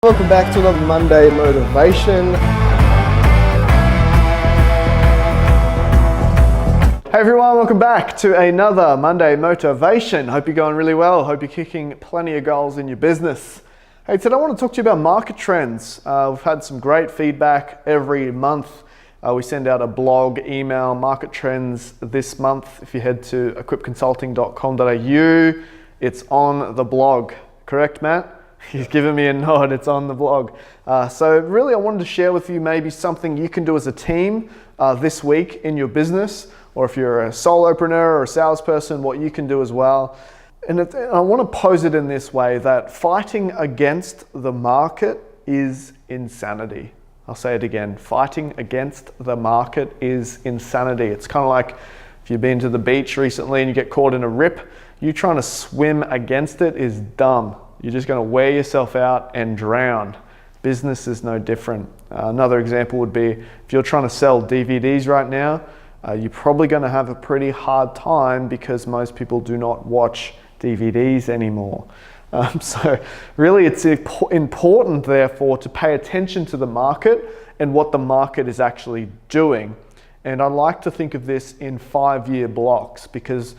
Welcome back to another Monday Motivation. Hey everyone, welcome back to another Monday Motivation. Hope you're going really well. Hope you're kicking plenty of goals in your business. Hey, today I want to talk to you about market trends. We've had some great feedback every month. We send out a blog, email, market trends this month. If you head to equipconsulting.com.au, it's on the blog. Correct, Matt? He's giving me a nod, it's on the blog. So really I wanted to share with you maybe something you can do as a team this week in your business, or if you're a solopreneur or a salesperson, what you can do as well. And I want to pose it in this way, that fighting against the market is insanity. I'll say it again, fighting against the market is insanity. It's kind of like if you've been to the beach recently and you get caught in a rip, you trying to swim against it is dumb. You're just going to wear yourself out and drown. Business is no different. Another example would be if you're trying to sell DVDs right now, you're probably going to have a pretty hard time because most people do not watch DVDs anymore. So really it's important therefore to pay attention to the market and what the market is actually doing. And I like to think of this in 5-year blocks because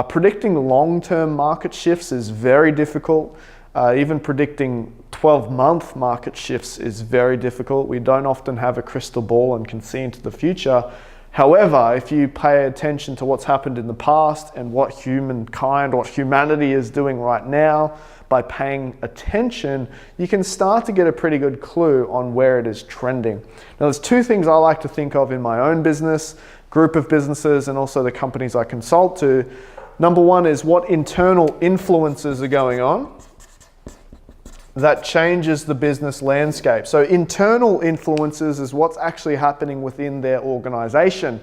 predicting long-term market shifts is very difficult. Even predicting 12-month market shifts is very difficult. We don't often have a crystal ball and can see into the future. However, if you pay attention to what's happened in the past and what humanity is doing right now, by paying attention, you can start to get a pretty good clue on where it is trending. Now, there's 2 things I like to think of in my own business, group of businesses, and also the companies I consult to. Number 1 is what internal influences are going on that changes the business landscape. So internal influences is what's actually happening within their organization.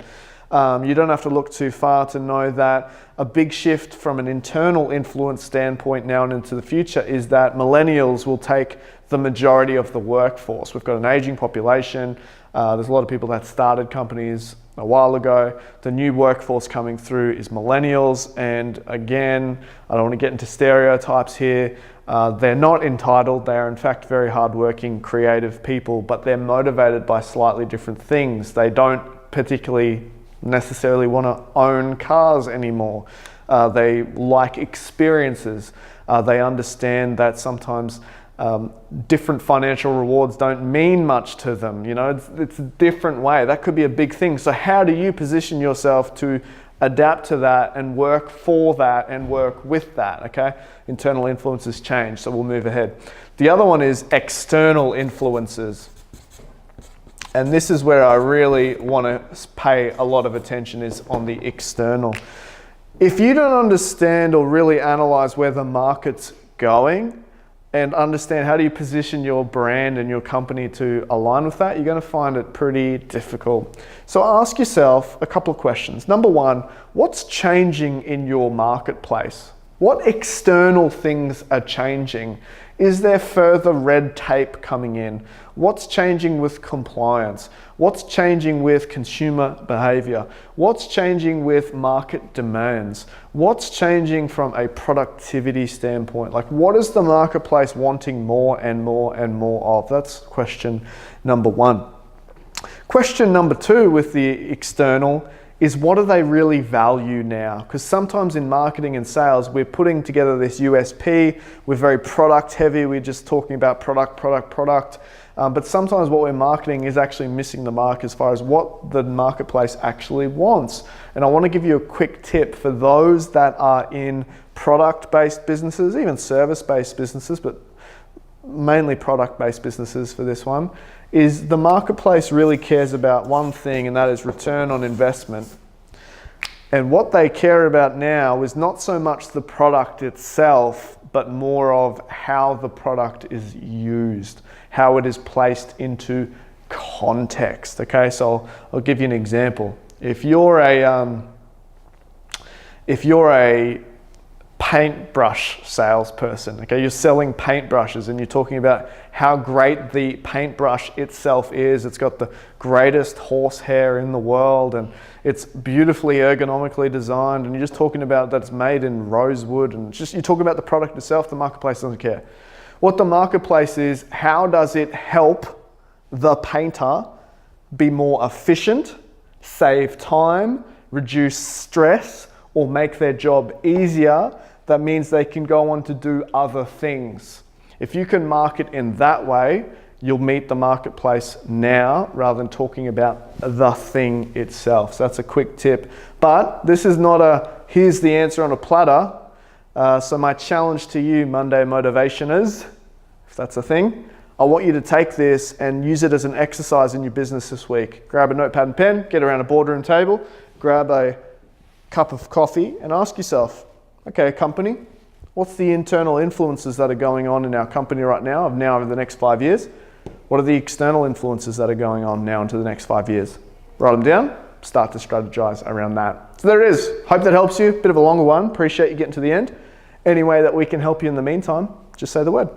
You don't have to look too far to know that a big shift from an internal influence standpoint now and into the future is that millennials will take the majority of the workforce. We've got an aging population. There's a lot of people that started companies a while ago. The new workforce coming through is millennials. And again, I don't want to get into stereotypes here. They're not entitled. They are in fact very hardworking, creative people, but they're motivated by slightly different things. They don't particularly necessarily want to own cars anymore. They like experiences. They understand that sometimes different financial rewards don't mean much to them. You know, it's a different way. That could be a big thing. So how do you position yourself to adapt to that and work for that and work with that, okay? Internal influences change, so we'll move ahead. The other one is external influences. And this is where I really want to pay a lot of attention, is on the external. If you don't understand or really analyze where the market's going and understand how do you position your brand and your company to align with that, you're going to find it pretty difficult. So ask yourself a couple of questions. Number 1, what's changing in your marketplace? What external things are changing? Is there further red tape coming in? What's changing with compliance? What's changing with consumer behavior? What's changing with market demands? What's changing from a productivity standpoint? Like, what is the marketplace wanting more and more and more of? That's question number 1. Question number 2 with the external is what do they really value now? Because sometimes in marketing and sales, we're putting together this USP, we're very product heavy, we're just talking about product. But sometimes what we're marketing is actually missing the mark as far as what the marketplace actually wants. And I want to give you a quick tip for those that are in product-based businesses, even service-based businesses, but mainly product-based businesses for this one, is the marketplace really cares about one thing, and that is return on investment. And what they care about now is not so much the product itself, but more of how the product is used, how it is placed into context. Okay, so I'll give you an example. If you're a paintbrush salesperson, okay, you're selling paintbrushes and you're talking about how great the paintbrush itself is. It's got the greatest horsehair in the world and it's beautifully ergonomically designed, and you're just talking about that it's made in rosewood, and just you talk about the product itself, the marketplace doesn't care. what the marketplace is, how does it help the painter be more efficient, save time, reduce stress, or make their job easier? That means they can go on to do other things. If you can market in that way, you'll meet the marketplace now rather than talking about the thing itself. So that's a quick tip. But this is not here's the answer on a platter. So my challenge to you, Monday Motivationers, if that's a thing, I want you to take this and use it as an exercise in your business this week. Grab a notepad and pen, get around a boardroom table, grab a cup of coffee and ask yourself, okay, company, what's the internal influences that are going on in our company right now, over the next 5 years? What are the external influences that are going on now into the next 5 years? Write them down, start to strategize around that. So there it is. Hope that helps you. Bit of a longer one. Appreciate you getting to the end. Any way that we can help you in the meantime, just say the word.